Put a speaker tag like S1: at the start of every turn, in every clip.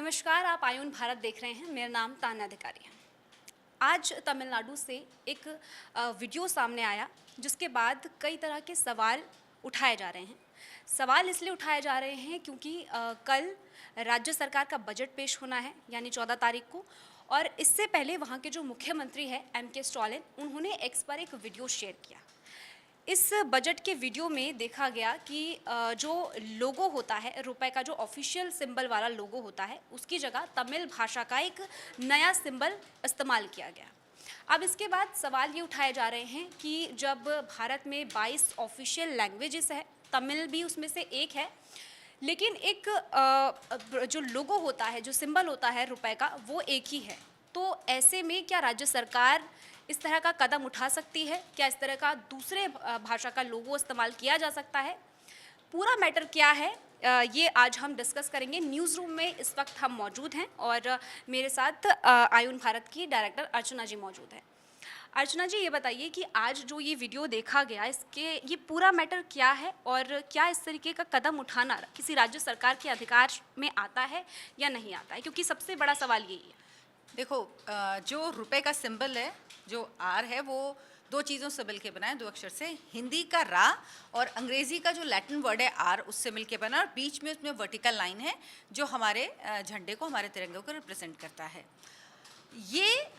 S1: नमस्कार, आप आयुन भारत देख रहे हैं। मेरा नाम तान्या अधिकारी है। आज तमिलनाडु से एक वीडियो सामने आया जिसके बाद कई तरह के सवाल उठाए जा रहे हैं। सवाल इसलिए उठाए जा रहे हैं क्योंकि कल राज्य सरकार का बजट पेश होना है, यानी 14 तारीख को। और इससे पहले वहाँ के जो मुख्यमंत्री हैं एम.के. स्टालिन, उन्होंने एक्स पर एक वीडियो शेयर किया। इस बजट के वीडियो में देखा गया कि जो लोगो होता है, रुपए का जो ऑफिशियल सिंबल वाला लोगो होता है, उसकी जगह तमिल भाषा का एक नया सिंबल इस्तेमाल किया गया। अब इसके बाद सवाल ये उठाए जा रहे हैं कि जब भारत में 22 ऑफिशियल लैंग्वेजेस है, तमिल भी उसमें से एक है, लेकिन एक जो लोगो होता है, जो सिंबल होता है रुपए का, वो एक ही है। तो ऐसे में क्या राज्य सरकार इस तरह का कदम उठा सकती है? क्या इस तरह का दूसरे भाषा का लोगो इस्तेमाल किया जा सकता है? पूरा मैटर क्या है, ये आज हम डिस्कस करेंगे। न्यूज़ रूम में इस वक्त हम मौजूद हैं और मेरे साथ आयुन भारत की डायरेक्टर अर्चना जी मौजूद हैं। अर्चना जी, ये बताइए कि आज जो ये वीडियो देखा गया, इसके ये पूरा मैटर क्या है और क्या इस तरीके का कदम उठाना किसी राज्य सरकार के अधिकार में आता है या नहीं आता है? क्योंकि सबसे बड़ा सवाल यही है।
S2: देखो, जो रुपए का सिंबल है, जो आर है, वो दो चीज़ों से मिलके बना है, दो अक्षर से। हिंदी का रा और अंग्रेजी का जो लैटिन वर्ड है आर, उससे मिलके बना, और बीच में उसमें वर्टिकल लाइन है जो हमारे झंडे को, हमारे तिरंगे को रिप्रेजेंट करता है। ये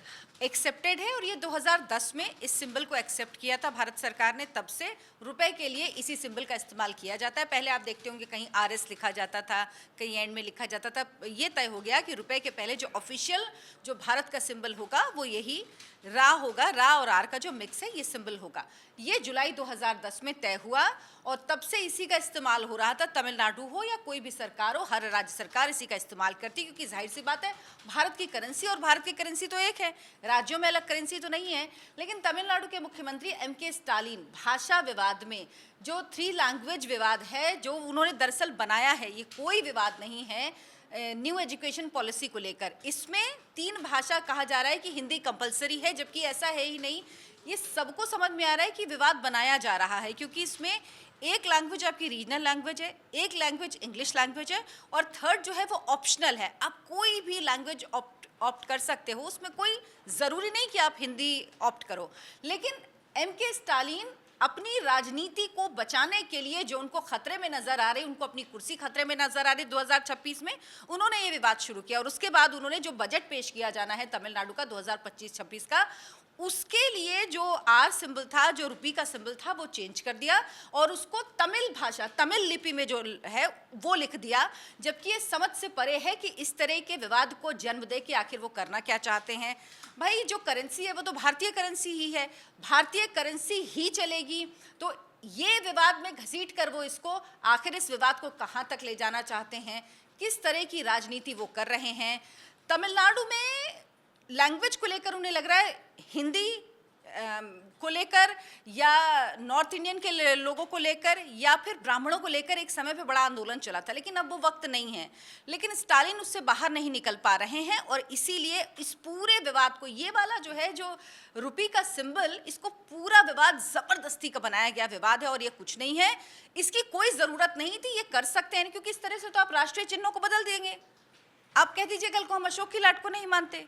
S2: एक्सेप्टेड है और ये 2010 में इस सिंबल को एक्सेप्ट किया था भारत सरकार ने। तब से रुपए के लिए इसी सिंबल का इस्तेमाल किया जाता है। पहले आप देखते होंगे कहीं आरएस लिखा जाता था, कहीं एंड में लिखा जाता था। ये तय हो गया कि रुपए के पहले जो ऑफिशियल जो भारत का सिंबल होगा वो यही रा होगा। रा और आर का जो मिक्स है ये सिंबल होगा। ये जुलाई 2010 में तय हुआ और तब से इसी का इस्तेमाल हो रहा था। तमिलनाडु हो या कोई भी सरकार हो, हर राज्य सरकार इसी का इस्तेमाल करती, क्योंकि जाहिर सी बात है, भारत की करेंसी और भारत की करेंसी तो एक है, राज्यों में अलग करेंसी तो नहीं है। लेकिन तमिलनाडु के मुख्यमंत्री एम.के. स्टालिन भाषा विवाद में, जो 3 लैंग्वेज विवाद है जो उन्होंने दरअसल बनाया है, ये कोई विवाद नहीं है न्यू एजुकेशन पॉलिसी को लेकर। इसमें 3 भाषा कहा जा रहा है कि हिंदी कंपलसरी है, जबकि ऐसा है ही नहीं। ये सबको समझ में आ रहा है कि विवाद बनाया जा रहा है, क्योंकि इसमें एक लैंग्वेज आपकी रीजनल लैंग्वेज है, एक लैंग्वेज इंग्लिश लैंग्वेज है, और थर्ड जो है वो ऑप्शनल है। आप कोई भी लैंग्वेज ऑप्ट कर सकते हो, उसमें कोई ज़रूरी नहीं कि आप हिंदी ऑप्ट करो। लेकिन एम.के. स्टालिन अपनी राजनीति को बचाने के लिए, जो उनको खतरे में नजर आ रही, उनको अपनी कुर्सी खतरे में नजर आ रही 2026 में, उन्होंने ये विवाद शुरू किया। और उसके बाद उन्होंने जो बजट पेश किया जाना है तमिलनाडु का 2025-26 का, उसके लिए जो आर सिंबल था, जो रुपी का सिंबल था, वो चेंज कर दिया और उसको तमिल भाषा, तमिल लिपि में जो है वो लिख दिया। जबकि ये समझ से परे है कि इस तरह के विवाद को जन्म दे कि आखिर वो करना क्या चाहते हैं। भाई, जो करेंसी है वो तो भारतीय करेंसी ही है, भारतीय करेंसी ही चलेगी। तो ये विवाद में घसीट कर वो इसको, आखिर इस विवाद को कहाँ तक ले जाना चाहते हैं, किस तरह की राजनीति वो कर रहे हैं। तमिलनाडु में लैंग्वेज को लेकर उन्हें लग रहा है हिंदी को लेकर, या नॉर्थ इंडियन के लोगों को लेकर, या फिर ब्राह्मणों को लेकर एक समय पे बड़ा आंदोलन चला था, लेकिन अब वो वक्त नहीं है। लेकिन स्टालिन उससे बाहर नहीं निकल पा रहे हैं और इसीलिए इस पूरे विवाद को, ये वाला जो है, जो रुपी का सिंबल, इसको पूरा विवाद जबरदस्ती का बनाया गया विवाद है। और ये कुछ नहीं है, इसकी कोई ज़रूरत नहीं थी। ये कर सकते हैं क्योंकि इस तरह से तो आप राष्ट्रीय चिन्हों को बदल देंगे। आप कह दीजिए कल को हम अशोक की लाट को नहीं मानते,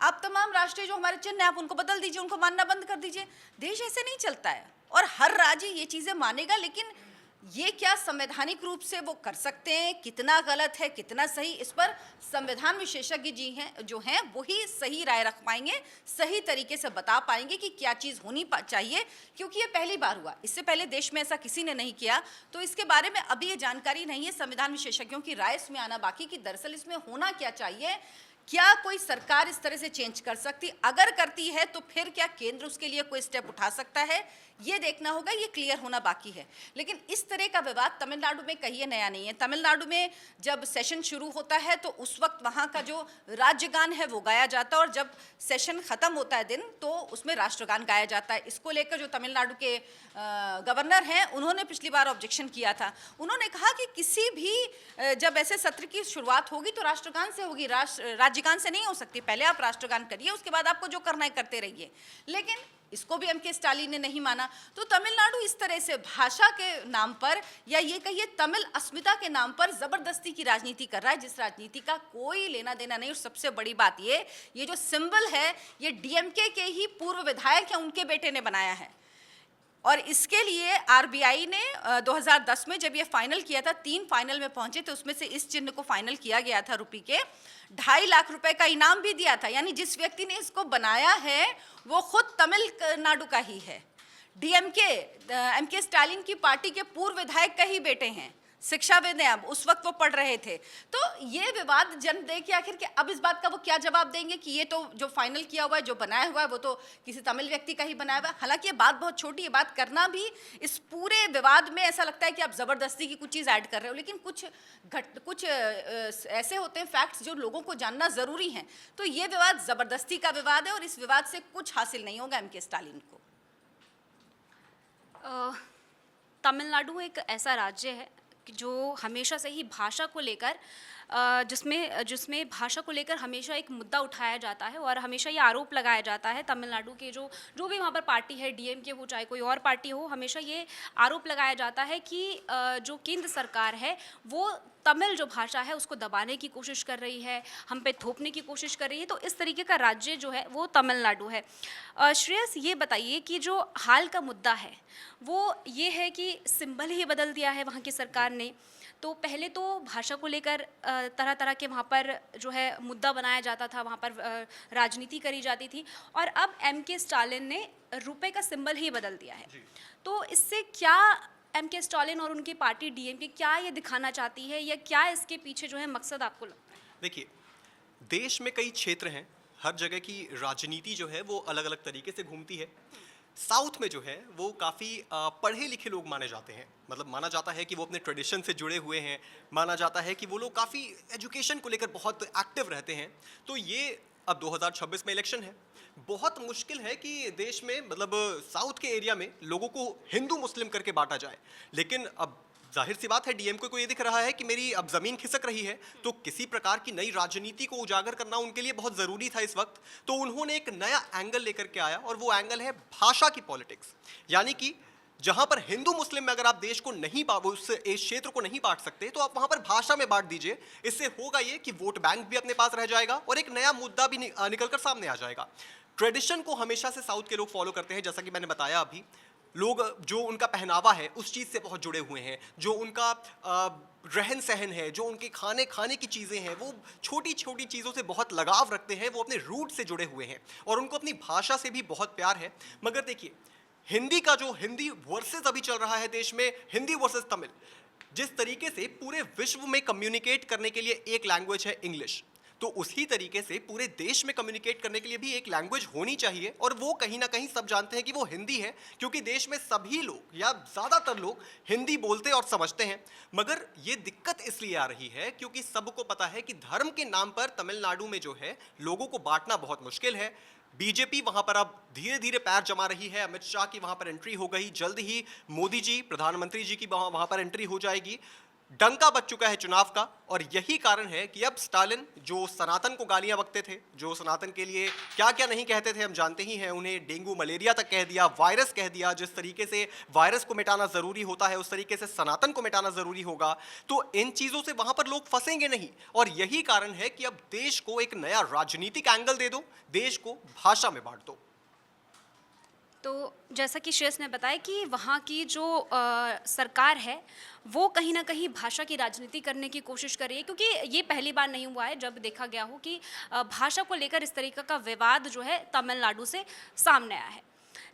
S2: आप तमाम राष्ट्रीय जो हमारे चिन्ह हैं आप उनको बदल दीजिए, उनको मानना बंद कर दीजिए। देश ऐसे नहीं चलता है और हर राज्य ये चीज़ें मानेगा। लेकिन ये क्या संवैधानिक रूप से वो कर सकते हैं, कितना गलत है कितना सही, इस पर संविधान विशेषज्ञ जी हैं जो हैं वही सही राय रख पाएंगे, सही तरीके से बता पाएंगे कि क्या चीज़ होनी चाहिए। क्योंकि ये पहली बार हुआ, इससे पहले देश में ऐसा किसी ने नहीं किया। तो इसके बारे में अभी ये जानकारी नहीं है, संविधान विशेषज्ञों की राय इसमें आना बाकी कि दरअसल इसमें होना क्या चाहिए। क्या कोई सरकार इस तरह से चेंज कर सकती? अगर करती है तो फिर क्या केंद्र उसके लिए कोई स्टेप उठा सकता है, ये देखना होगा, ये क्लियर होना बाकी है। लेकिन इस तरह का विवाद तमिलनाडु में कहीं नया नहीं है। तमिलनाडु में जब सेशन शुरू होता है तो उस वक्त वहाँ का जो राज्यगान है वो गाया जाता है, और जब सेशन खत्म होता है दिन, तो उसमें राष्ट्रगान गाया जाता है। इसको लेकर जो तमिलनाडु के गवर्नर हैं, उन्होंने पिछली बार ऑब्जेक्शन किया था। उन्होंने कहा कि किसी भी जब ऐसे सत्र की शुरुआत होगी तो राष्ट्रगान से होगी, राज्य राज्यगान से नहीं हो सकती। पहले आप राष्ट्रगान करिए, उसके बाद आपको जो करना है करते रहिए। लेकिन इसको भी एम.के. स्टालिन ने नहीं माना। तो तमिलनाडु इस तरह से भाषा के नाम पर, या ये कहिए तमिल अस्मिता के नाम पर जबरदस्ती की राजनीति कर रहा है, जिस राजनीति का कोई लेना देना नहीं। और सबसे बड़ी बात ये जो सिंबल है, ये डीएमके के ही पूर्व विधायक हैं, उनके बेटे ने बनाया है। और इसके लिए आरबीआई ने 2010 में जब ये फाइनल किया था, 3 फाइनल में पहुंचे थे, उसमें से इस चिन्ह को फाइनल किया गया था रुपये के 2.5 लाख रुपए का इनाम भी दिया था। यानी जिस व्यक्ति ने इसको बनाया है वो खुद तमिलनाडु का ही है। DMK MK. स्टालिन की पार्टी के पूर्व विधायक का ही बेटे हैं, शिक्षाविद हैं, अब उस वक्त वो पढ़ रहे थे। तो ये विवाद जन देख के आखिर के अब इस बात का वो क्या जवाब देंगे कि ये तो जो फाइनल किया हुआ है, जो बनाया हुआ है, वो तो किसी तमिल व्यक्ति का ही बनाया हुआ है। हालांकि ये बात बहुत छोटी है, बात करना भी इस पूरे विवाद में ऐसा लगता है कि आप जबरदस्ती की कुछ चीज़ ऐड कर रहे हो, लेकिन कुछ ऐसे होते हैं फैक्ट्स जो लोगों को जानना ज़रूरी हैं। तो ये विवाद ज़बरदस्ती का विवाद है और इस विवाद से कुछ हासिल नहीं होगा एम.के. स्टालिन को।
S1: तमिलनाडु एक ऐसा राज्य है जो हमेशा से ही भाषा को लेकर जिसमें भाषा को लेकर हमेशा एक मुद्दा उठाया जाता है और हमेशा ये आरोप लगाया जाता है। तमिलनाडु के जो भी वहाँ पर पार्टी है, डीएमके हो चाहे कोई और पार्टी हो, हमेशा ये आरोप लगाया जाता है कि जो केंद्र सरकार है वो तमिल जो भाषा है उसको दबाने की कोशिश कर रही है, हम पे थोपने की कोशिश कर रही है। तो इस तरीके का राज्य जो है वो तमिलनाडु है। श्रेयस, ये बताइए कि जो हाल का मुद्दा है वो ये है कि सिंबल ही बदल दिया है वहाँ की सरकार ने। तो पहले तो भाषा को लेकर तरह तरह के वहाँ पर जो है मुद्दा बनाया जाता था, वहाँ पर राजनीति करी जाती थी, और अब एम.के. स्टालिन ने रुपए का सिंबल ही बदल दिया है। तो इससे क्या एम.के. स्टालिन और उनकी पार्टी डीएमके क्या ये दिखाना चाहती है, या क्या इसके पीछे जो है मकसद आपको लगता है?
S3: देखिए, देश में कई क्षेत्र हैं, हर जगह की राजनीति जो है वो अलग अलग तरीके से घूमती है। साउथ में जो है वो काफ़ी पढ़े लिखे लोग माने जाते हैं, मतलब माना जाता है कि वो अपने ट्रेडिशन से जुड़े हुए हैं, माना जाता है कि वो लोग काफ़ी एजुकेशन को लेकर बहुत एक्टिव रहते हैं। तो ये अब 2026 में इलेक्शन है, बहुत मुश्किल है कि देश में मतलब साउथ के एरिया में लोगों को हिंदू मुस्लिम करके बांटा जाए। लेकिन अब जाहिर सी बात है डीएमके को ये दिख रहा है कि मेरी अब ज़मीन खिसक रही है, तो किसी प्रकार की नई राजनीति को उजागर करना उनके लिए बहुत ज़रूरी था इस वक्त। तो उन्होंने एक नया एंगल लेकर के आया और वो एंगल है भाषा की पॉलिटिक्स। यानी कि जहां पर हिंदू मुस्लिम में अगर आप देश को नहीं उस क्षेत्र को नहीं बांट सकते तो आप वहां पर भाषा में बांट दीजिए। इससे होगा ये कि वोट बैंक भी अपने पास रह जाएगा और एक नया मुद्दा भी निकल कर सामने आ जाएगा। ट्रेडिशन को हमेशा से साउथ के लोग फॉलो करते हैं, जैसा कि मैंने बताया अभी। लोग जो उनका पहनावा है उस चीज़ से बहुत जुड़े हुए हैं, जो उनका रहन सहन है, जो उनके खाने की चीज़ें हैं, वो छोटी छोटी चीज़ों से बहुत लगाव रखते हैं, वो अपने रूट से जुड़े हुए हैं और उनको अपनी भाषा से भी बहुत प्यार है। मगर देखिए, हिंदी वर्सेस अभी चल रहा है देश में, हिंदी वर्सेस तमिल, जिस तरीके से पूरे विश्व में कम्युनिकेट करने के लिए एक लैंग्वेज है इंग्लिश, तो उसी तरीके से पूरे देश में कम्युनिकेट करने के लिए भी एक लैंग्वेज होनी चाहिए। और वो कहीं ना कहीं सब जानते हैं कि वो हिंदी है, क्योंकि देश में सभी लोग या ज़्यादातर लोग हिंदी बोलते और समझते हैं। मगर ये दिक्कत इसलिए आ रही है क्योंकि सबको पता है कि धर्म के नाम पर तमिलनाडु में जो है लोगों को बांटना बहुत मुश्किल है। बीजेपी वहां पर अब धीरे धीरे पैर जमा रही है। अमित शाह की वहां पर एंट्री हो गई, जल्द ही मोदी जी, प्रधानमंत्री जी की वहां पर एंट्री हो जाएगी। डंका बज चुका है चुनाव का, और यही कारण है कि अब स्टालिन जो सनातन को गालियां बकते थे, जो सनातन के लिए क्या क्या नहीं कहते थे हम जानते ही हैं, उन्हें डेंगू मलेरिया तक कह दिया, वायरस कह दिया। जिस तरीके से वायरस को मिटाना ज़रूरी होता है उस तरीके से सनातन को मिटाना ज़रूरी होगा। तो इन चीज़ों से वहाँ पर लोग फंसेंगे नहीं, और यही कारण है कि अब देश को एक नया राजनीतिक एंगल दे दो, देश को भाषा में बांट दो।
S1: तो जैसा कि श्रेयस ने बताया कि वहाँ की जो सरकार है वो कहीं ना कहीं भाषा की राजनीति करने की कोशिश कर रही है, क्योंकि ये पहली बार नहीं हुआ है जब देखा गया हो कि भाषा को लेकर इस तरीके का विवाद जो है तमिलनाडु से सामने आया है।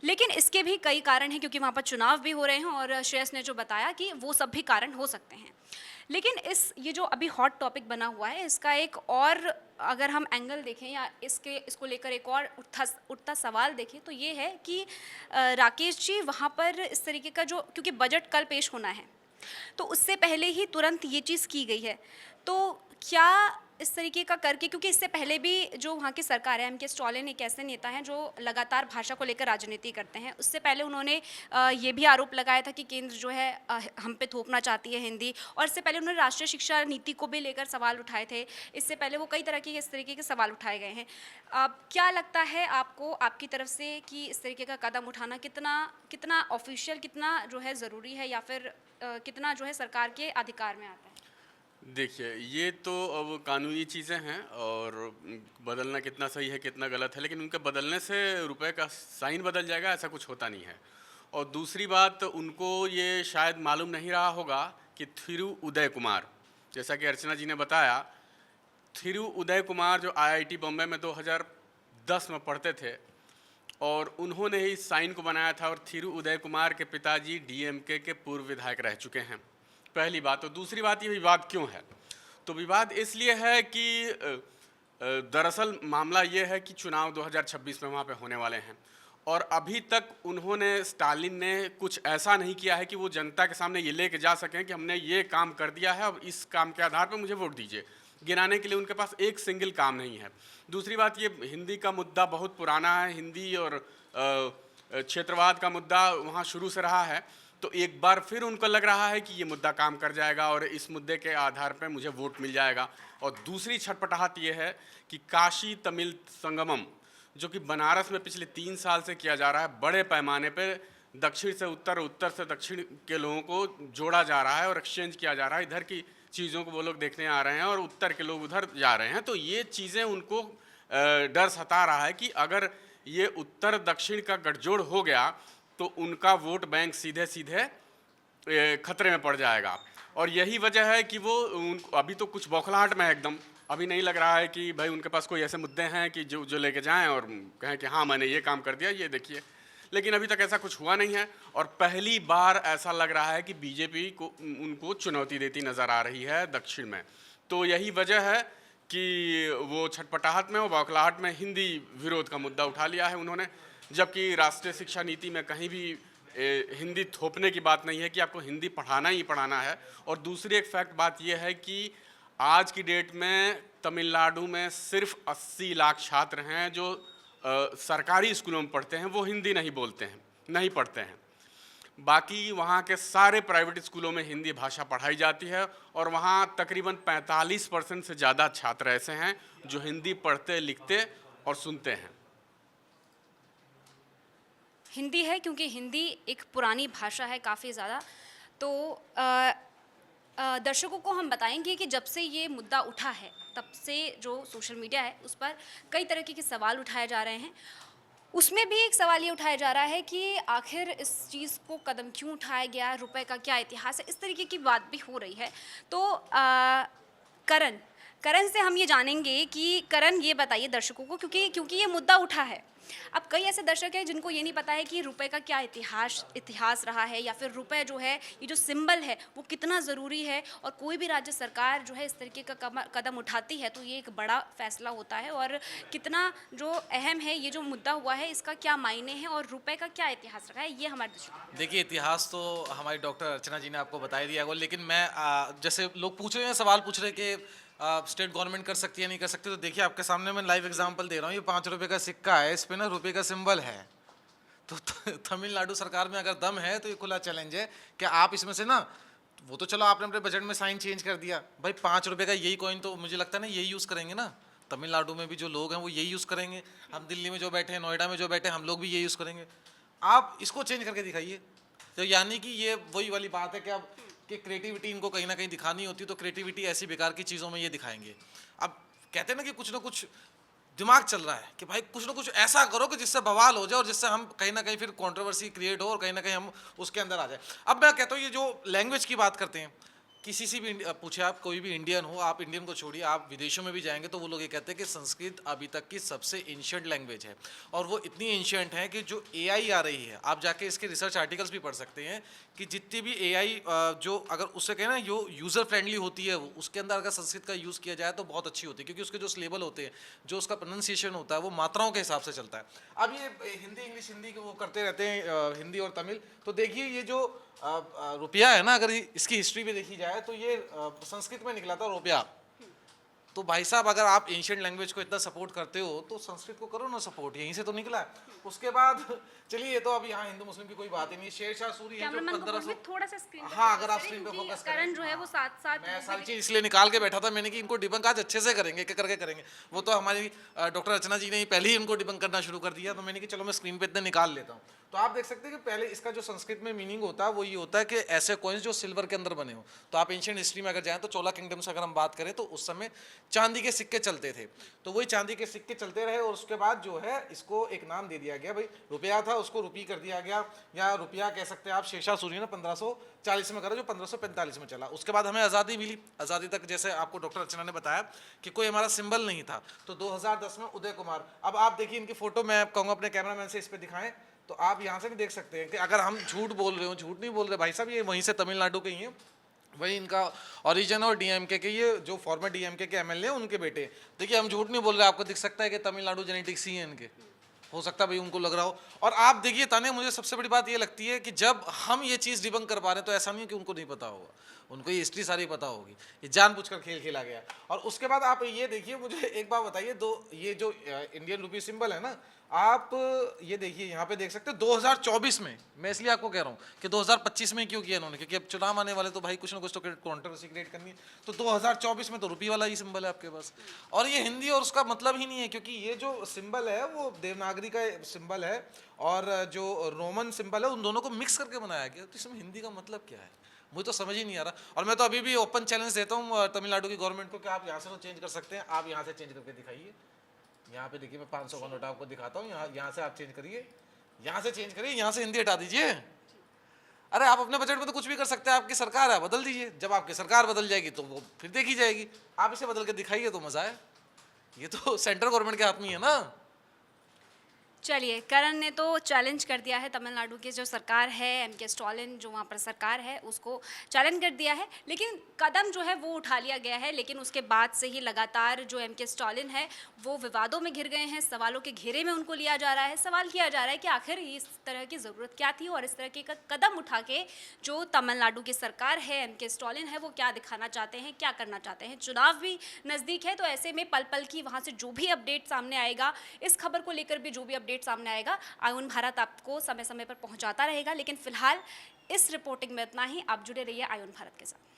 S1: लेकिन इसके भी कई कारण हैं, क्योंकि वहाँ पर चुनाव भी हो रहे हैं और श्रेयस ने जो बताया कि वो सब भी कारण हो सकते हैं। लेकिन ये जो अभी हॉट टॉपिक बना हुआ है, इसका एक और अगर हम एंगल देखें या इसको लेकर एक और उठता सवाल देखें तो ये है कि राकेश जी, वहाँ पर इस तरीके का जो, क्योंकि बजट कल पेश होना है तो उससे पहले ही तुरंत ये चीज़ की गई है, तो क्या इस तरीके का करके, क्योंकि इससे पहले भी जो वहाँ की सरकार है, एम.के. स्टालिन एक ऐसे नेता हैं जो लगातार भाषा को लेकर राजनीति करते हैं। उससे पहले उन्होंने ये भी आरोप लगाया था कि केंद्र जो है हम पे थोपना चाहती है हिंदी, और इससे पहले उन्होंने राष्ट्रीय शिक्षा नीति को भी लेकर सवाल उठाए थे। इससे पहले वो कई तरह के इस तरीके के सवाल उठाए गए हैं। अब क्या लगता है आपको, आपकी तरफ से, कि इस तरीके का कदम उठाना कितना ऑफिशियल, कितना जो है ज़रूरी है, या फिर कितना जो है सरकार के अधिकार में आता है?
S4: देखिए, ये तो अब कानूनी चीज़ें हैं और बदलना कितना सही है कितना गलत है, लेकिन उनके बदलने से रुपए का साइन बदल जाएगा ऐसा कुछ होता नहीं है। और दूसरी बात, उनको ये शायद मालूम नहीं रहा होगा कि थिरु उदय कुमार, जैसा कि अर्चना जी ने बताया, थिरु उदय कुमार जो आईआईटी बॉम्बे में 2010 में पढ़ते थे और उन्होंने ही इस साइन को बनाया था। और थिरु उदय कुमार के पिताजी डीएमके के पूर्व विधायक रह चुके हैं, पहली बात। और दूसरी बात, ये विवाद क्यों है? तो विवाद इसलिए है कि दरअसल मामला ये है कि चुनाव 2026 में वहाँ पे होने वाले हैं और अभी तक उन्होंने, स्टालिन ने कुछ ऐसा नहीं किया है कि वो जनता के सामने ये लेके जा सकें कि हमने ये काम कर दिया है और इस काम के आधार पर मुझे वोट दीजिए। गिनाने के लिए उनके पास एक सिंगल काम नहीं है। दूसरी बात, ये हिंदी का मुद्दा बहुत पुराना है, हिंदी और क्षेत्रवाद का मुद्दा वहाँ शुरू से रहा है। तो एक बार फिर उनको लग रहा है कि ये मुद्दा काम कर जाएगा और इस मुद्दे के आधार पर मुझे वोट मिल जाएगा। और दूसरी छटपटाहट ये है कि काशी तमिल संगमम, जो कि बनारस में पिछले 3 साल से किया जा रहा है, बड़े पैमाने पर दक्षिण से उत्तर, उत्तर से दक्षिण के लोगों को जोड़ा जा रहा है और एक्सचेंज किया जा रहा है। इधर की चीज़ों को वो लोग देखने आ रहे हैं और उत्तर के लोग उधर जा रहे हैं। तो ये चीज़ें उनको डर सता रहा है कि अगर ये उत्तर दक्षिण का गठजोड़ हो गया तो उनका वोट बैंक सीधे सीधे खतरे में पड़ जाएगा। और यही वजह है कि वो उनको अभी तो कुछ बौखलाहट में है एकदम। अभी नहीं लग रहा है कि भाई उनके पास कोई ऐसे मुद्दे हैं कि जो लेके जाएं और कहें कि हाँ मैंने ये काम कर दिया, ये देखिए। लेकिन अभी तक ऐसा कुछ हुआ नहीं है और पहली बार ऐसा लग रहा है कि बीजेपी को उनको चुनौती देती नज़र आ रही है दक्षिण में। तो यही वजह है कि वो छटपटाहट में और बौखलाहट में हिंदी विरोध का मुद्दा उठा लिया है उन्होंने, जबकि राष्ट्रीय शिक्षा नीति में कहीं भी हिंदी थोपने की बात नहीं है कि आपको हिंदी पढ़ाना ही पढ़ाना है। और दूसरी एक फैक्ट बात यह है कि आज की डेट में तमिलनाडु में सिर्फ 80 लाख छात्र हैं जो सरकारी स्कूलों में पढ़ते हैं, वो हिंदी नहीं बोलते हैं, नहीं पढ़ते हैं। बाकी वहाँ के सारे प्राइवेट स्कूलों में हिंदी भाषा पढ़ाई जाती है और वहाँ तकरीबन 45% से ज़्यादा छात्र ऐसे हैं जो हिंदी पढ़ते, लिखते और सुनते हैं।
S1: हिंदी है, क्योंकि हिंदी एक पुरानी भाषा है काफ़ी ज़्यादा। तो दर्शकों को हम बताएंगे कि जब से ये मुद्दा उठा है तब से जो सोशल मीडिया है उस पर कई तरह के सवाल उठाए जा रहे हैं। उसमें भी एक सवाल ये उठाया जा रहा है कि आखिर इस चीज़ को कदम क्यों उठाया गया, रुपए का क्या इतिहास है, इस तरीके की बात भी हो रही है। तो करण से हम ये जानेंगे कि करण, ये बताइए दर्शकों को, क्योंकि ये मुद्दा उठा है। अब कई ऐसे दर्शक हैं जिनको ये नहीं पता है कि रुपए का क्या इतिहास रहा है, या फिर रुपए जो है, ये जो सिंबल है वो कितना ज़रूरी है। और कोई भी राज्य सरकार जो है इस तरीके का कदम उठाती है तो ये एक बड़ा फैसला होता है और कितना जो अहम है ये जो मुद्दा हुआ है, इसका क्या मायने हैं और रुपए का क्या इतिहास रहा है, ये हमारे दर्शक।
S5: देखिए, इतिहास तो हमारी डॉक्टर अर्चना जी ने आपको बता ही दिया होगा, लेकिन मैं जैसे लोग पूछ रहे हैं, सवाल पूछ रहे हैं कि स्टेट गवर्नमेंट कर सकती है नहीं कर सकती, तो देखिए आपके सामने मैं लाइव एग्जांपल दे रहा हूँ। ये 5 रुपये का सिक्का है, इस पे ना रुपये का सिंबल है। तो तमिलनाडु सरकार में अगर दम है तो ये खुला चैलेंज है कि आप इसमें से ना, वो तो चलो आपने अपने बजट में साइन चेंज कर दिया, भाई 5 रुपये का यही कॉइन तो मुझे लगता है ना यही यूज़ करेंगे ना। तमिलनाडु में भी जो लोग हैं वो यही यूज़ करेंगे, हम दिल्ली में जो बैठे हैं, नोएडा में जो बैठे हैं, हम लोग भी यही यूज़ करेंगे। आप इसको चेंज करके दिखाइए। तो यानी कि ये वही वाली बात है कि अब कि क्रिएटिविटी इनको कहीं ना कहीं दिखानी होती, तो क्रिएटिविटी ऐसी बेकार की चीज़ों में ये दिखाएंगे। अब कहते हैं ना कि कुछ ना कुछ दिमाग चल रहा है कि भाई कुछ ना कुछ ऐसा करो कि जिससे बवाल हो जाए और जिससे हम कहीं ना कहीं फिर कंट्रोवर्सी क्रिएट हो और कहीं ना कहीं हम उसके अंदर आ जाए। अब मैं कहता हूँ ये जो लैंग्वेज की बात करते हैं, किसी से भी पूछे आप, कोई भी इंडियन हो, आप इंडियन को छोड़िए, आप विदेशों में भी जाएंगे तो वो लोग ये कहते हैं कि संस्कृत अभी तक की सबसे एंशिएंट लैंग्वेज है। और वो इतनी एंशिएंट है कि जो एआई आ रही है, आप जाके इसके रिसर्च आर्टिकल्स भी पढ़ सकते हैं कि जितनी भी एआई जो अगर उससे कहें ना जो यूज़र फ्रेंडली होती है, उसके अंदर अगर संस्कृत का यूज़ किया जाए तो बहुत अच्छी होती है, क्योंकि उसके जो सिलेबल होते हैं, जो उसका प्रोनाउंसिएशन होता है, वो मात्राओं के हिसाब से चलता है। अब ये हिंदी इंग्लिश हिंदी को वो करते रहते हैं, हिंदी और तमिल। तो देखिए ये जो रुपया है ना, अगर इसकी हिस्ट्री भी देखी जाए तो ये संस्कृत में निकला था रुपया। तो भाई साहब अगर आप एंशियंट लैंग्वेज को इतना सपोर्ट करते हो तो संस्कृत को करो ना सपोर्ट, यहीं से तो निकला है। उसके बाद चलिए ये तो अब यहाँ हिंदू मुस्लिम की कोई बात ही नहीं। शेरशाह सूरी है जो
S1: कैमरामैन को
S5: 1500,
S1: थोड़ा सा स्क्रीन पे
S5: हाँ
S1: focus
S5: अगर आप
S1: करें,
S5: स्क्रीन पे
S1: क्योंकि
S5: फोकस करें।
S1: करण जो है वो साथ साथ
S5: मैं सारी चीज इसलिए निकाल के बैठा था मैंने कि इनको डिबंक आज अच्छे से करेंगे, क्या करके करेंगे। वो तो हमारी डॉक्टर अर्चना जी ने ही पहले ही इनको डिबंक करना शुरू कर दिया, तो मैंने कि चलो मैं स्क्रीन पे इतने निकाल लेता हूँ। तो आप देख सकते हैं कि पहले इसका जो संस्कृत में मीनिंग होता है वो ये होता है कि ऐसे कॉइन्स जो सिल्वर के अंदर बने हो। तो आप एंशियंट हिस्ट्री में अगर जाएं तो चोला किंगडम से अगर हम बात करें तो उस समय चांदी के सिक्के चलते थे, तो वही चांदी के सिक्के चलते रहे और उसके बाद जो है इसको एक नाम दे दिया गया, भाई रुपया था उसको रुपी कर दिया गया, या रुपया कह सकते हैं आप। शेरशाह सूरी ने 1540 में करा जो 1545 में चला। उसके बाद हमें आज़ादी मिली। आज़ादी तक जैसे आपको डॉक्टर अर्चना ने बताया कि कोई हमारा सिंबल नहीं था, तो 2010 में उदय कुमार। अब आप देखिए इनकी फोटो, मैं कहूँगा अपने कैमरामैन से इस पर दिखाएं, तो आप यहाँ से भी देख सकते हैं कि अगर हम झूठ बोल रहे हो, झूठ नहीं बोल रहे भाई साहब, ये वहीं से तमिलनाडु के ही हैं, वही इनका ओरिजिन। और डीएमके के ये जो फॉर्मर डीएमके के एमएलए हैं उनके बेटे। देखिए हम झूठ नहीं बोल रहे, आपको दिख सकता है कि तमिलनाडु जेनेटिक्स ही है इनके, हो सकता है भाई उनको लग रहा हो। और आप देखिए ताने, मुझे सबसे बड़ी बात ये लगती है कि जब हम ये चीज़ डिबंक कर पा रहे हैं तो ऐसा नहीं है कि उनको नहीं पता होगा, उनको ये हिस्ट्री सारी पता होगी, ये जानबूझकर खेल खेला गया। और उसके बाद आप ये देखिए, मुझे एक बात बताइए, ये जो इंडियन रुपी सिंबल है ना, आप ये देखिए यहाँ पे देख सकते हैं 2024 में, मैं इसलिए आपको कह रहा हूँ कि 2025 में क्यों किया इन्होंने, क्योंकि अब चुनाव आने वाले तो भाई कुछ ना कुछ तो कंट्रोवर्सी क्रिएट करनी है। तो 2024 में तो रुपी वाला ही सिंबल है आपके पास, और ये हिंदी और उसका मतलब ही नहीं है, क्योंकि ये जो सिंबल है वो देवनागरी का सिंबल है और जो रोमन सिंबल है उन दोनों को मिक्स करके बनाया गया। तो इसमें हिंदी का मतलब क्या है, मुझे तो समझ ही नहीं आ रहा। और मैं तो अभी भी ओपन चैलेंज देता हूँ तमिलनाडु की गवर्नमेंट को कि आप यहाँ से तो चेंज कर सकते हैं, आप यहाँ से चेंज करके दिखाइए। यहाँ पे देखिए मैं 500 का नोट आपको दिखाता हूँ, यहाँ से आप चेंज करिए, यहाँ से चेंज करिए, यहाँ से हिंदी हटा दीजिए। अरे आप अपने बजट में तो कुछ भी कर सकते हैं, आपकी सरकार है, बदल दीजिए। जब आपकी सरकार बदल जाएगी तो वो फिर देखी जाएगी, आप इसे बदल के दिखाइए तो मजा है। ये तो सेंट्रल गवर्नमेंट के हाथ में है ना।
S1: चलिए, करण ने तो चैलेंज कर दिया है तमिलनाडु की जो सरकार है, एमके स्टालिन जो वहाँ पर सरकार है उसको चैलेंज कर दिया है, लेकिन कदम जो है वो उठा लिया गया है। लेकिन उसके बाद से ही लगातार जो एमके स्टालिन है वो विवादों में घिर गए हैं, सवालों के घेरे में उनको लिया जा रहा है। सवाल किया जा रहा है कि आखिर इस तरह की ज़रूरत क्या थी और इस तरह के कदम उठा के जो तमिलनाडु की सरकार है, एमके स्टालिन है, वो क्या दिखाना चाहते हैं, क्या करना चाहते हैं। चुनाव भी नज़दीक है, तो ऐसे में पल पल की वहाँ से जो भी अपडेट सामने आएगा, इस खबर को लेकर भी जो भी अपडेट सामने आएगा, आयुन भारत आपको समय समय पर पहुंचाता रहेगा। लेकिन फिलहाल इस रिपोर्टिंग में इतना ही। आप जुड़े रहिए आयुन भारत के साथ।